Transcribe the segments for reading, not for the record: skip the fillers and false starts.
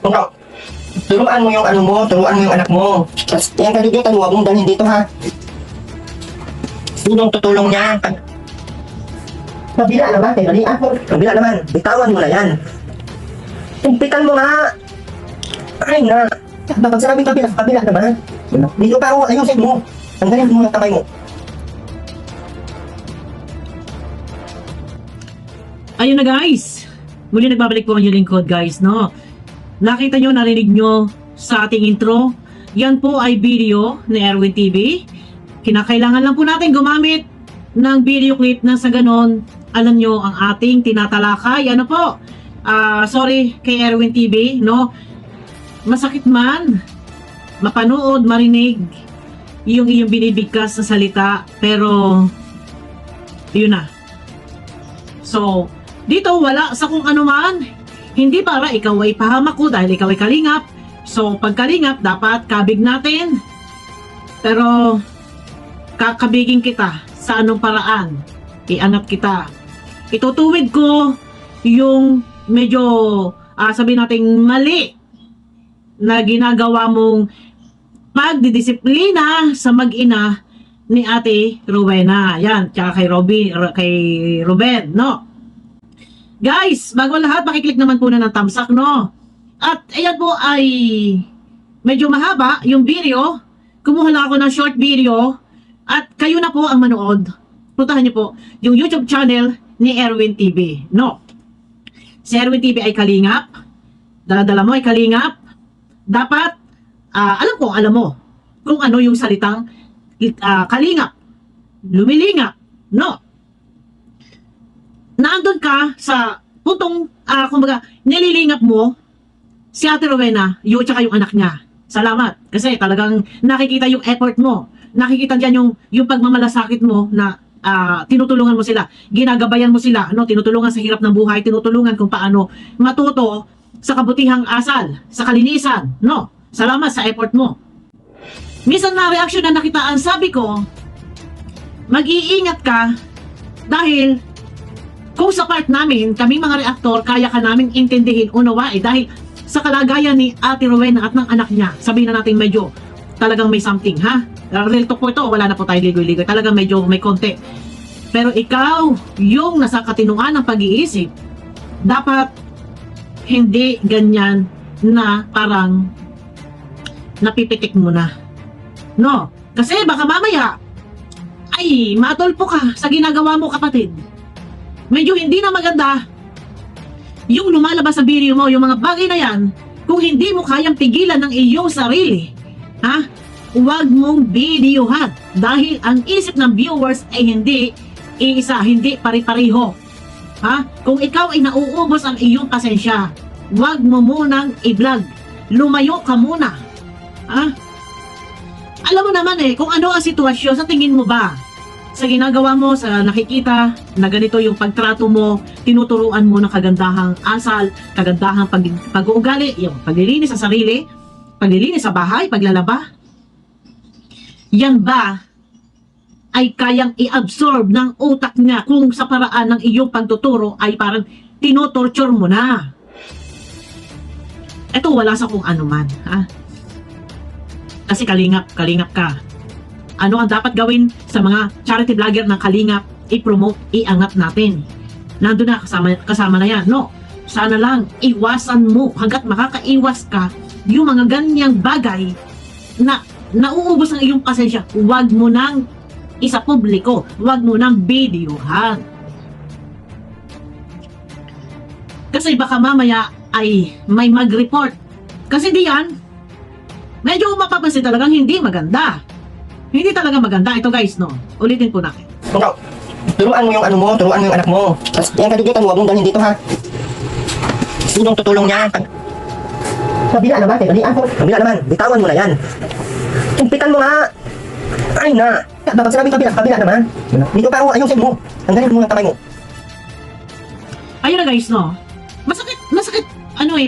Ikaw, turuan mo yung ano mo, turuan mo yung anak mo. Tapos, yan kaligitan, huwag mong dalhin dito ha. Sinong tutulong niya? Kabila naman, kay Maria. Kabila naman, bitawan mo na yan. Tumpitan mo nga. Ay na. Pag sinabing kabila naman. Dito pa ako, ayusin mo. Tanggalin mo yung kamay mo. Ayun na guys, muli nagbabalik po ang inyong lingkod guys, no? Nakita nyo, narinig nyo sa ating intro, yan po ay video ni Erwin TV. Kinakailangan lang po natin gumamit ng video clip na sa ganon, alam nyo ang ating tinatalakay. Ano po, sorry kay Erwin TV, no? Masakit man, mapanood, marinig, yung iyong binibigkas na salita, pero yun na. So, dito wala sa kung ano man, hindi para ikaw ay pahamak ko dahil ikaw ay kalingap. So, pag kalingap, dapat kabig natin. Pero, kakabigin kita sa anong paraan. Iangat kita. Itutuwid ko yung medyo, sabihin natin, mali na ginagawa mong pagdidisiplina sa mag-ina ni Ate Rowena. Yan, tsaka kay Ruben, no? Guys, bago lahat, makiklik naman po na ng thumbs up, no? At ayan po ay medyo mahaba yung video. Kumuha lang ako ng short video at kayo na po ang manood. Puntahan niyo po yung YouTube channel ni Erwin TV, no? Si Erwin TV ay kalingap. Dala-dala mo ay kalingap. Dapat, alam mo kung ano yung salitang kalingap, lumilingap, no? Naandun ka sa puntong, kumbaga, nililingap mo si Ate Rowena, yung tsaka yung anak niya. Salamat. Kasi talagang nakikita yung effort mo. Nakikita dyan yung pagmamalasakit mo na tinutulungan mo sila. Ginagabayan mo sila. No? Tinutulungan sa hirap ng buhay. Tinutulungan kung paano matuto sa kabutihang asal, sa kalinisan. No? Salamat sa effort mo. Minsan na reaksyon na nakitaan, sabi ko, mag-iingat ka dahil kung sa part namin, kaming mga reaktor, kaya ka naming intindihin, unawain, dahil sa kalagayan ni Ate Rowena at ng anak niya, sabihin na natin medyo talagang may something, ha? Real talk po ito, wala na po tayo ligoy-ligoy, talagang medyo may konti. Pero ikaw, yung nasa katinuan ng pag-iisip, dapat hindi ganyan na parang napipitik mo na. No? Kasi baka mamaya, ay, matulpo ka sa ginagawa mo, kapatid. Medyo hindi na maganda yung lumalabas sa video mo, yung mga bagay na yan, kung hindi mo kayang pigilan ng iyong sarili, ha? Huwag mong videohan dahil ang isip ng viewers ay hindi iisa, hindi pari-pariho. Ha? Kung ikaw ay nauubos ang iyong pasensya, huwag mo munang i-vlog. Lumayo ka muna. Ha? Alam mo naman kung ano ang sitwasyon, sa tingin mo ba? Sa ginagawa mo, sa nakikita na ganito yung pagtrato mo, tinuturuan mo ng kagandahang asal, kagandahang pag-uugali, yung paglilinis sa sarili, paglilinis sa bahay, paglalaba. Yan ba ay kayang i-absorb ng utak niya kung sa paraan ng iyong pagtuturo ay parang tinutorture mo na? Ito wala sa kung ano man, ha? Kasi kalingap ka. Ano ang dapat gawin sa mga charity vlogger ng kalingap? I-promote, iangat natin. Nandun na, kasama na yan, no? Sana lang, iwasan mo hanggat makakaiwas ka yung mga ganyang bagay na nauubos ang iyong pasensya. Huwag mo nang isa publiko, huwag mo nang videohan. Kasi baka mamaya ay may mag-report. Kasi diyan, medyo mapapansin talagang hindi maganda. Hindi talaga maganda. Ito guys, no? Ulitin po natin. Ikaw, turuan mo yung ano mo, turuan mo yung anak mo. Tapos, yan kaligitan, huwag mong dalhin dito ha. Sinong tutulong niya? Kabila naman, kay Maria. Kabila naman, bitawan mo na yan. Tumpitan mo nga. Ay na. Pag sinabing kabila naman. Dito pa ako, ayusin mo. Tanggalin mo yung kamay mo. Ayun na guys, no? Masakit,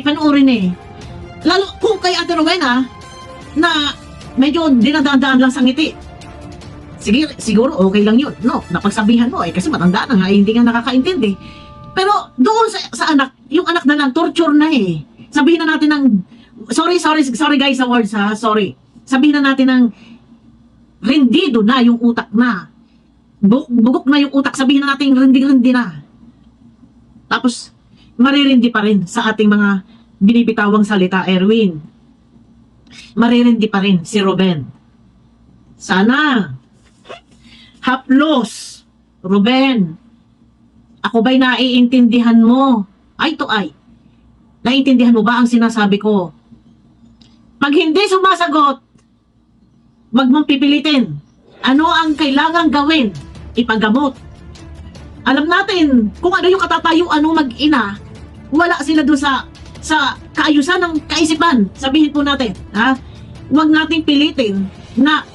panoorin Lalo kung kay Ate Rowena, na medyo dinadaan lang sa ngiti. Sige, siguro okay lang yun, no? Napagsabihan mo, kasi matanda na nga, hindi nga nakakaintindi. Pero doon sa anak, yung anak na lang, torture na sabihin na natin ng, sorry guys sa words ha, sorry. Sabihin na natin ng, rendido na yung utak na. Bugok na yung utak, sabihin na natin rendi na. Tapos, maririndi pa rin sa ating mga binibitawang salita, Erwin. Maririndi pa rin si Ruben. Sana, haplos, Ruben, ako ba'y naiintindihan mo? Ay to ay. Naiintindihan mo ba ang sinasabi ko? Pag hindi sumasagot, wag mong pipilitin. Ano ang kailangang gawin? Ipagamot. Alam natin kung ano yung katatayuan ng mag-ina. Wala sila doon sa kaayusan ng kaisipan. Sabihin po natin, ha? Huwag nating pilitin na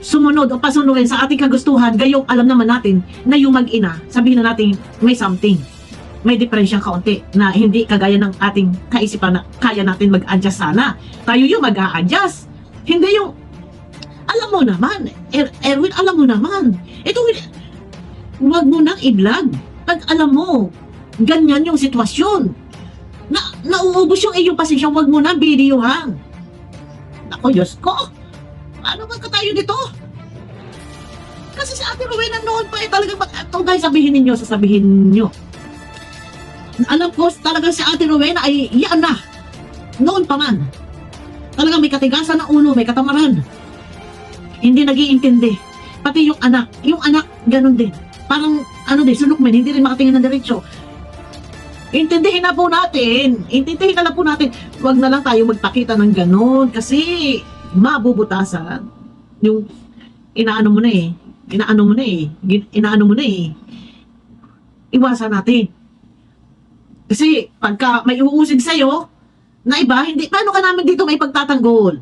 sumunod o pasunurin sa ating kagustuhan, gayong alam naman natin na yung mag-ina, sabihin na natin may something, may diferensyang kaunti na hindi kagaya ng ating kaisipan na kaya natin mag-adjust sana. Tayo yung mag-a-adjust. Hindi yung, alam mo naman, Erwin, alam mo naman, ito, huwag mo nang i-vlog. Pag alam mo, ganyan yung sitwasyon, nauubos yung iyong pasensya, huwag mo nang videohan. Ako, Diyos ko, ano ba ka tayo dito? Kasi si Ate Rowena noon pa talagang ito guys, sasabihin nyo. Alam ko talagang si Ate Rowena ay yan na. Noon pa man. Talagang may katigasan ng ulo, may katamaran. Hindi nag-iintindi. Pati yung anak ganun din. Parang din, sunukmen, hindi rin makatingin ng diretsyo. Intindihin na po natin. Huwag na lang tayo magpakita ng ganun kasi mabubutasan yung inaano mo na eh. Iwasan natin. Kasi pagka may uusig sa'yo na iba, hindi, paano ka namin dito may pagtatanggol?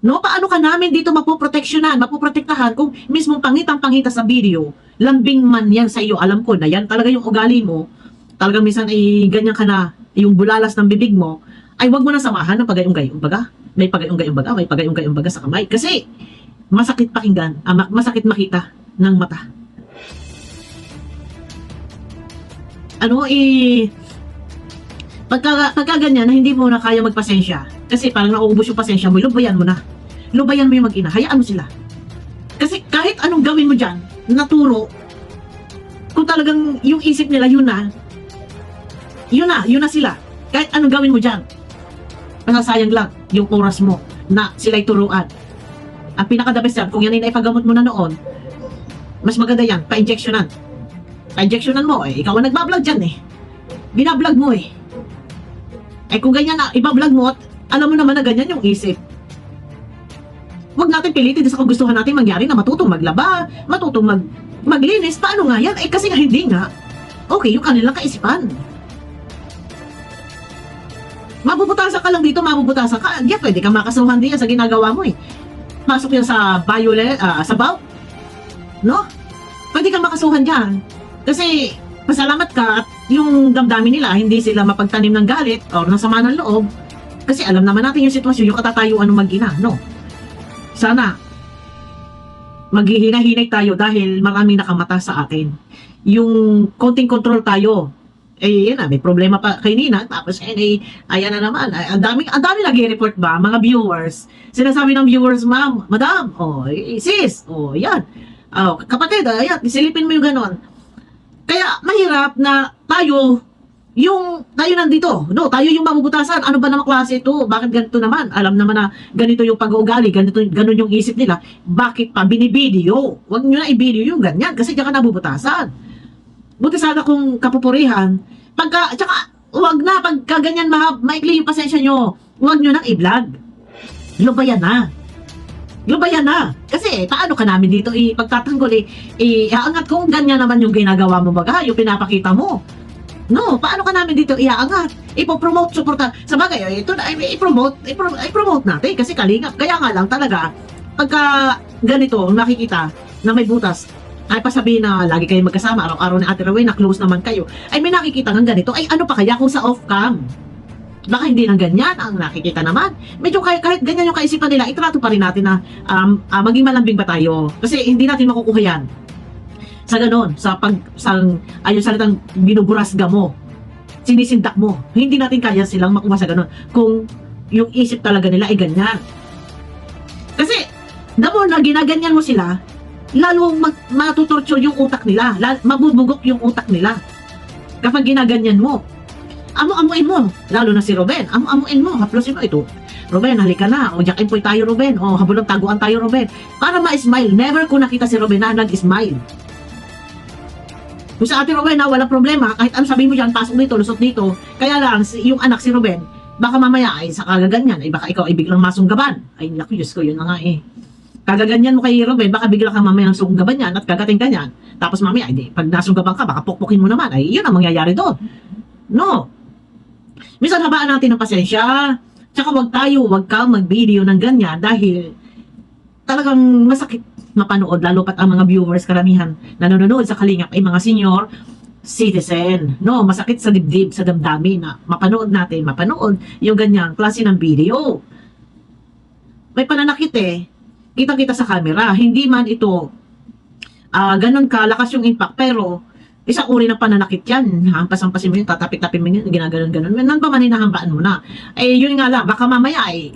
No? Paano ka namin dito mapoprotektahan kung mismong pangitang-pangita sa video, lambing man yan sa iyo, alam ko na yan talaga yung ugali mo, talagang minsan ay ganyan ka na, yung bulalas ng bibig mo, ay wag mo na samahan ng pagayong-gayong baga. May pagayong-gayong baga sa kamay. Kasi, masakit pakinggan, masakit makita ng mata. Pagka ganyan na hindi mo na kaya magpasensya, kasi parang nauubos yung pasensya mo, lubayan mo na. Lubayan mo yung mag-ina, hayaan mo sila. Kasi kahit anong gawin mo dyan, naturo, kung talagang yung isip nila yun na sila. Kahit anong gawin mo dyan, masasayang lang yung oras mo na sila'y turuan. Ang pinaka-the best yan, kung yan ay naipagamot mo na noon, mas maganda yan, pa-injectionan. Pa-injectionan mo, ikaw ang nagbablog dyan eh. Binablog mo eh. Kung ganyan na, ibablog mo at alam mo naman na ganyan yung isip. Huwag natin pilitin sa kagustuhan natin mangyari na matutong maglaba, matutong maglinis. Paano nga yan? Kasi nga hindi nga. Okay, yung kanilang kaisipan. Mabubutasan ka lang dito, Yeah, pwede ka makasuhan din yan sa ginagawa mo eh. Pasok yan sa sa BAW. No? Pwede ka makasuhan dyan. Kasi, pasalamat ka at yung damdamin nila, hindi sila mapagtanim ng galit o ng sama ng loob. Kasi alam naman natin yung sitwasyon, yung katatayuan ng mag-ina, no? Sana, maghihinay-hinay tayo dahil maraming nakamata sa atin. Yung konting control tayo, yan na, may problema pa kay Nina, tapos ayan na naman, ang dami nag-report ba, mga viewers, sinasabi ng viewers, ma'am, madam, sis, yan, kapatid, ayan, isilipin mo yung ganon. Kaya, mahirap na tayo nandito, no, tayo yung mabubutasan, ano ba namang klase ito, bakit ganito naman, alam naman na ganito yung pag-uugali, ganun yung isip nila, bakit pa binivideo, wag nyo na i-video yung ganyan, kasi diyan ka nabubutasan. Buti sana kung kapupurihan, tsaka, wag na, pagka ganyan maikli yung pasensya nyo, wag nyo nang i-vlog. Lubayan na. Kasi, paano ka namin dito pagtatanggol, iaangat kung ganyan naman yung ginagawa mo baga, yung pinapakita mo. No, paano ka namin dito iaangat? Ipopromote, suporta. Sa bagay, ito na, i-promote natin, kasi kalingap. Kaya nga lang talaga, pagka ganito, nakikita na may butas, ay pasabihin na lagi kayo magkasama, araw-araw ni Ate Rowena, close naman kayo, ay may nakikita ng ganito, ay ano pa kaya kung sa off-cam? Baka hindi nang ganyan ang nakikita naman. Medyo kahit ganyan yung kaisipan nila, itrato pa rin natin na maging malambing ba tayo? Kasi hindi natin makukuha yan. Sa ganon, sa salitang binuburasga mo. sinisindak mo. Hindi natin kaya silang makuha sa ganun kung yung isip talaga nila ay ganyan. Kasi, the more na ginaganyan mo sila, lalong matutorture yung utak nila, mabubugok yung utak nila. Kapag ginaganyan mo, amu-amuin mo, lalo na si Ruben, amu-amuin mo, haplosin mo ito. Ruben, halika na, o Jack and Poy tayo Ruben, o habulong taguan tayo Ruben, para ma-smile. Never ko nakita si Ruben na nag-smile. Kung sa ate Ruben na walang problema, kahit ano sabihin mo dyan, pasok dito, lusot dito, kaya lang, yung anak si Ruben, baka mamaya ay sa kagaganyan, ay baka ikaw ay biglang masunggaban. Ay naku, Diyos ko, yun na nga eh. Kagaganyan mo kay Ruben, baka bigla ka mamaya ang sunggaban yan at kagating ka yan. Tapos mamaya, ay, pag nasunggaban ka, baka pukpukin mo naman, ay yun ang mangyayari doon. No. Minsan habaan natin ng pasensya. Tsaka wag kang mag-video ng ganyan dahil talagang masakit mapanood, lalo pat ang mga viewers karamihan na nanonood sa Kalingap ay mga senior citizen. No, masakit sa dibdib, sa damdamin na mapanood yung ganyang klase ng video. May pananakit eh. Kita-kita sa camera. Hindi man ito ganun kalakas yung impact, pero isang uri ng pananakit yan. Hampas-hampasin mo yun, tatapik-tapin mo yun, ginaganon-ganon. Nang ba man hinahambaan mo na? Eh, yun nga lang, baka mamaya ay,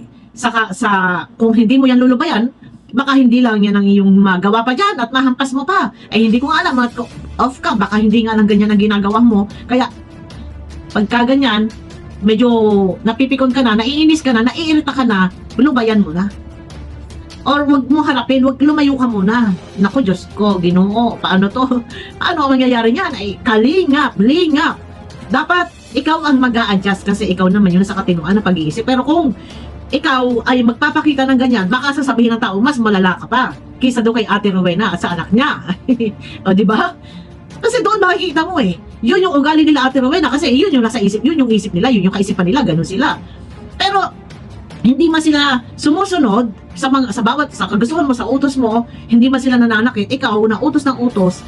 kung hindi mo yan lulubayan, baka hindi lang yan ang iyong magawa pa dyan at mahampas mo pa. Eh, hindi ko nga alam, off ka, baka hindi nga lang ganyan ang ginagawa mo. Kaya, pagka ganyan, medyo napipikon ka na, naiinis ka na, naiirita ka na, lubayan mo na. Or wag mo harapin, wag lumayo ka muna. Naku, Diyos ko, Ginoo, paano to? Paano ang mangyayari niyan? Ay, kalingap. Dapat ikaw ang mag-a-adjust kasi ikaw naman yun sa katinuan ng pag-iisip. Pero kung ikaw ay magpapakita ng ganyan, baka sasabihin ng tao, mas malala ka pa kaysa doon kay Ate Rowena at sa anak niya. O, di ba? Kasi doon makikita mo eh. Yun yung ugali nila Ate Rowena kasi yun yung nasa isip, yun yung isip nila, yun yung kaisipan nila, ganun sila. Pero hindi man sila sumusunod sa bawat sa kagustuhan mo, sa utos mo, hindi man sila nananakit, ikaw na utos ng utos,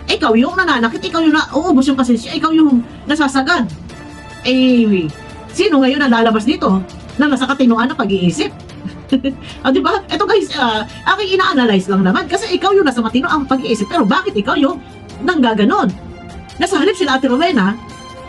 ikaw yung nananakit, ikaw yung nauubos yung pasensya, ikaw yung nasasagad. Eh, sino ngayon ang lalabas dito na nasa katinuan ng pag-iisip? Di ba? Ito guys, aking ina-analyze lang naman kasi ikaw yung nasa matino ang pag-iisip, pero bakit ikaw yung nanggaganon? Nasa halip sila Ate Rowena,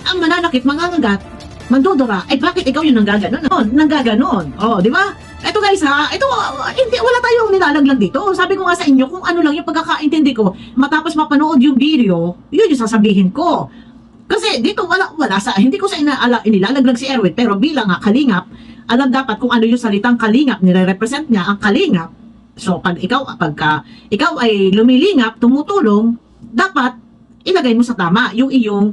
ang mananakit, mangangagat, mandudura, eh bakit ikaw yung nanggaganon? Oh, di ba? Ito guys ha, hindi, wala tayong nilalaglag dito. Sabi ko nga sa inyo, kung ano lang yung pagkakaintindi ko, matapos mapanood yung video, yun yung sasabihin ko. Kasi dito wala hindi ko sa inilalaglag si Erwin, pero bilang kalingap, alam dapat kung ano yung salitang kalingap, nire-represent niya ang kalingap. So pagka ikaw ay lumilingap, tumutulong, dapat ilagay mo sa tama yung iyong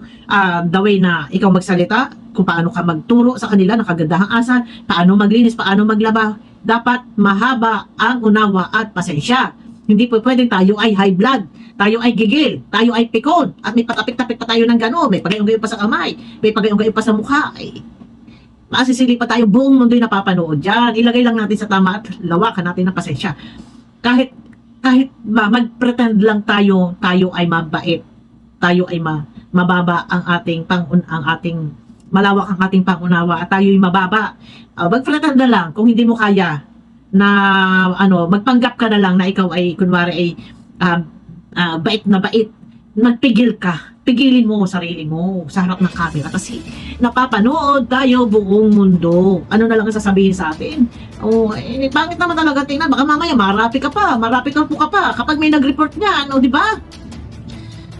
the way na ikaw magsalita, kung paano ka magturo sa kanila ng kagandahang asal, paano maglinis, paano maglaba. Dapat mahaba ang unawa at pasensya. Hindi po pwedeng tayo ay high blood, tayo ay gigil, tayo ay pikon, at may patapik-tapik pa tayo ng gano'n, may pagayong-gayon pa sa kamay, may pagayong-gayon pa sa mukha. Ay, maasisili pa tayo, buong mundo'y napapanood dyan. Ilagay lang natin sa tama at lawakan natin ng pasensya. Kahit mag-pretend lang tayo ay mabait, tayo ay mababa ang ating malawak ang ating pangunawa at tayo'y mababa. Mag-pretend na lang kung hindi mo kaya na magpanggap ka na lang na ikaw ay kunwari ay bait na bait. Magpigil ka. Pigilin mo sarili mo sa harap ng camera kasi napapanood tayo buong mundo. Ano na lang ang sasabihin sa atin? Pangit naman talaga tingnan. Baka mamaya marapi ka pa kapag may nag-report niyan, di ba?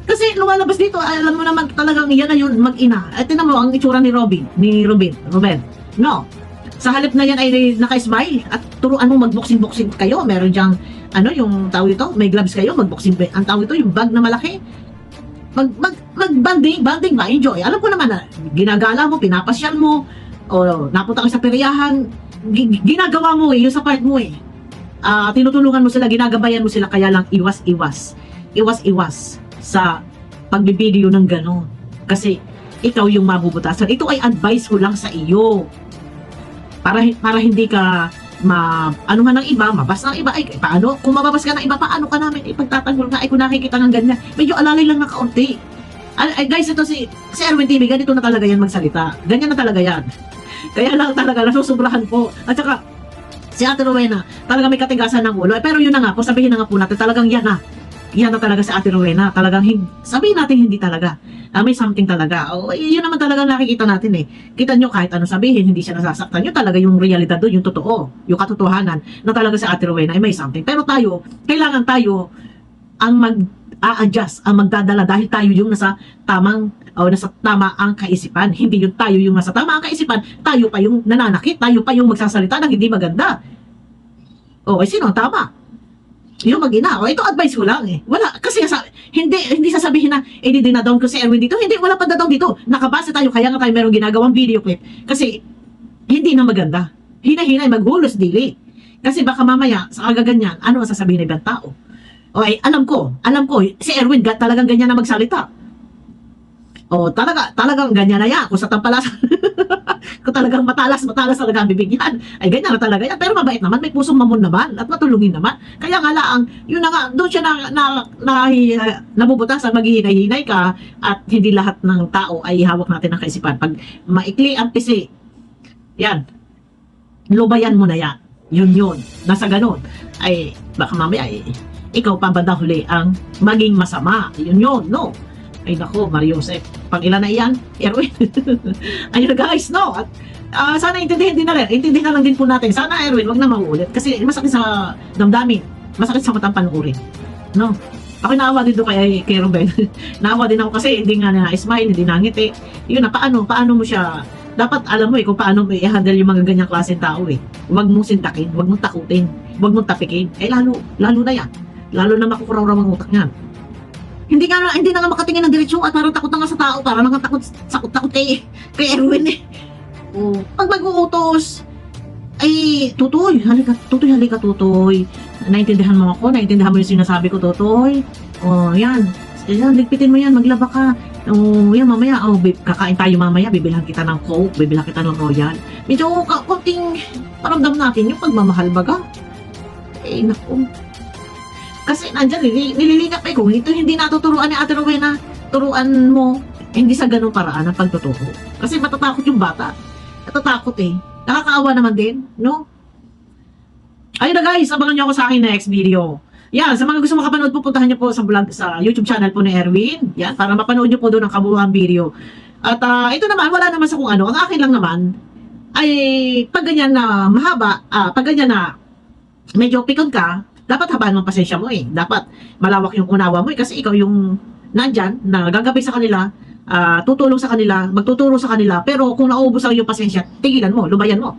Kasi lumalabas dito, alam mo naman talagang yan na yun mag-ina. At tinan mo ang itsura ni Ruben. No. Sa halip na yan ay naka-smile at turuan mo mag-boxing kayo. Meron diyang, yung tawag ito, may gloves kayo, mag-boxing. Ang tawag ito, yung bag na malaki. Mag-banding ba, enjoy. Alam ko naman na ginagala mo, pinapasyal mo, o napunta ka sa peryahan, ginagawa mo yung sa part mo tinutulungan mo sila, ginagabayan mo sila, kaya lang iwas-iwas sa pagbibideo ng gano'n. Kasi ikaw yung mabubutasan. Ito ay advice ko lang sa iyo. Para hindi ka anuhan ng iba, mabas ng iba. Ay, paano? Kung mababas ka ng iba, paano ka namin ipagtatanggol nga? Ay, kung nakikita ng ganyan, medyo alalay lang na kaunti. Ay, guys, ito si Erwin TV, ganito na talaga yan magsalita. Ganyan na talaga yan. Kaya lang talaga, nasusobrahan po. At saka, si Ate Rowena, talaga may katigasan ng ulo. Pero yun na nga po, sabihin na nga po natin, talagang yan yan na talaga si Ate Rowena. Talagang, sabihin natin hindi talaga. May something talaga. Yun naman talaga nakikita natin eh. Kita nyo kahit ano sabihin, hindi siya nasasaktan. Yun talaga yung realidad doon, yung totoo. Yung katotohanan na talaga si Ate Rowena ay may something. Pero tayo, kailangan tayo ang mag-a-adjust, ang magdadala dahil tayo yung nasa tamang o nasa tama ang kaisipan. Hindi yung tayo yung nasa tama ang kaisipan, tayo pa yung nananakit, tayo pa yung magsasalita ng hindi maganda. Ay sino ang tama? Yung mag-ina. Ito advice ko lang eh. Wala, kasi hindi sasabihin na, dinadawn ko si Erwin dito. Hindi, wala pa dadown dito. Nakabase tayo, kaya nga tayo merong ginagawang video clip. Kasi, hindi na maganda. Hina-hina, maghulos dili. Kasi baka mamaya, sa kagaganyan, ano ang sasabihin ng ibang tao? Alam ko, si Erwin talagang ganyan na magsalita. Talagang ganyan na yan. Kung sa tampalasan, kung talagang matalas talaga ang bibigyan, ay ganyan na talaga yan. Pero mabait naman, may pusong mamon naman, at matulungin naman. Kaya nga laang, yun na nga, doon siya nabubutasan, maghihinay-hinay ka, at hindi lahat ng tao ay hawak natin ng kaisipan. Pag maikli ang pisi, yan, lubayan mo na yan. Yun. Nasa ganun, ay baka mamaya ikaw pa ba huli ang maging masama. Yun, no? Ay nako, Mario Joseph. Pang ilan na iyan? Erwin. Ayun guys, no? At sana intindihin na lang din po natin. Sana Erwin, wag na mauulit. Kasi masakit sa damdamin. Masakit sa matang panuorin. No? Ako naawa din doon kay Ruben. Naawa din ako kasi hindi nga na-smile, hindi nangiti. Yun na, paano mo siya, dapat alam mo kung paano mo i-handle yung mga ganyang klaseng tao eh. Huwag mong sintakin, huwag mong takutin, huwag mong tapikin. Lalo na yan. Lalo na makukuraw-raw ang utak niyan. Hindi na nga makatingin ng diretsyon at parang takot na nga sa tao, parang nga takot kay Erwin eh. Pag mag-uutos, ay, tutoy, halika tutoy. Naintindihan mo ako, naintindihan mo yung sinasabi ko, tutoy. Yan, ligpitin mo yan, maglaba ka. Yan, mamaya, kakain tayo mamaya, bibilhan kita ng Coke, bibilhan kita ng Royal. Medyo konting paramdam natin yung pagmamahal baga. Naku. Kasi nandyan, nililingap kung ito hindi natuturuan ni Ate Rowena, turuan mo, hindi sa ganung paraan ang pagtuturo. Kasi matatakot yung bata. Natatakot eh. Nakakaawa naman din, no? Ayun na guys, abangan nyo ako sa akin next video. Yan, sa mga gusto makapanood po, puntahan nyo po sa vlog, sa YouTube channel po ni Erwin. Yan, para mapanood nyo po doon ang kabuuang video. At ito naman, wala naman sa kung ano. Ang akin lang naman, ay pag ganyan na mahaba, pag ganyan na medyo pikon ka, dapat habaan mo pasensya mo eh. Dapat malawak yung unawa mo eh. Kasi ikaw yung nandyan na gagabi sa kanila, tutulong sa kanila, magtuturo sa kanila. Pero kung nauubos ang yung pasensya, tigilan mo, lubayan mo.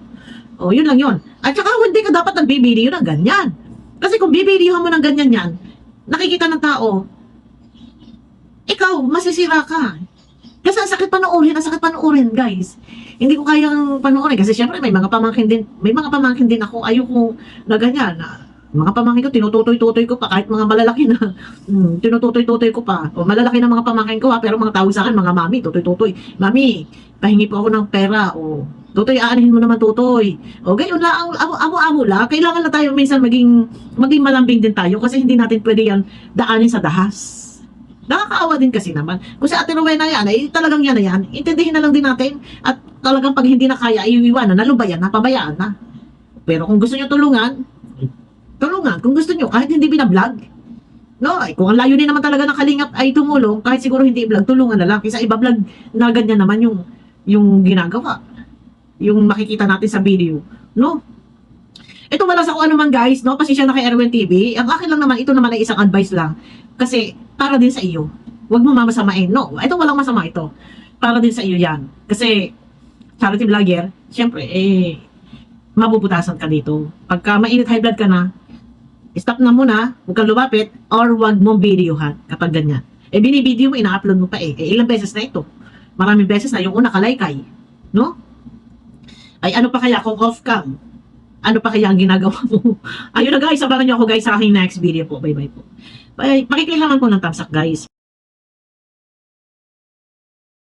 Yun lang yun. At saka hindi ka dapat nagbibideo ng ganyan. Kasi kung bibidyohan mo ng ganyan yan, nakikita ng tao, ikaw, masisira ka. Kasi ang sakit panoorin, guys. Hindi ko kayang panoorin. Kasi syempre may mga pamangkin din ako, ayoko na ganyan, mga pamangkin ko, tinututoy-tutoy ko pa, kahit mga malalaki na, tinututoy-tutoy ko pa. Malalaki na mga pamangkin ko pero mga tawag sa akin, mga mami, tutoy-tutoy. Mami, pahingi po ako ng pera. Tutoy, aanihin mo naman tutoy. Gayon lang, amo-amo lang. Kailangan na tayo minsan maging malambing din tayo kasi hindi natin pwede yan daanin sa dahas. Nakakaawa din kasi naman. Kung si Ate Rowena yan, talagang yan na yan. Intindihin na lang din natin at talagang pag hindi na kaya, iiwanan na, lubayan na, pabayaan na. Pero kung gusto nyo tulungan, kung gusto nyo, kahit hindi binablog. No, kung ang layunin naman talaga ng Kalingap ay tumulong, kahit siguro hindi i-vlog, tulungan na lang. Kaysa iba-vlog na ganyan naman yung ginagawa. Yung makikita natin sa video. No? Ito wala sa kung ano man guys, no? Pasensya na kay Erwin TV. Ang akin lang naman, ito naman ay isang advice lang. Kasi, para din sa iyo. Huwag mo mamasamain. No, ito walang masama ito. Para din sa iyo yan. Kasi, charity vlogger, syempre, mabubutasan ka dito. Pagka mainit high blood ka na, stop na muna, huwag kang lumapit, or huwag mong videohan kapag ganyan. Binibideo mo, ina-upload mo pa ilang beses na ito. Maraming beses na, yung una kalaykay. No? Ay ano pa kaya kung off-cam? Ano pa kaya ang ginagawa mo? Ayun na guys, abangan nyo ako guys sa aking next video po. Bye-bye po. Bye. Pakiclick naman po ng thumbs up guys.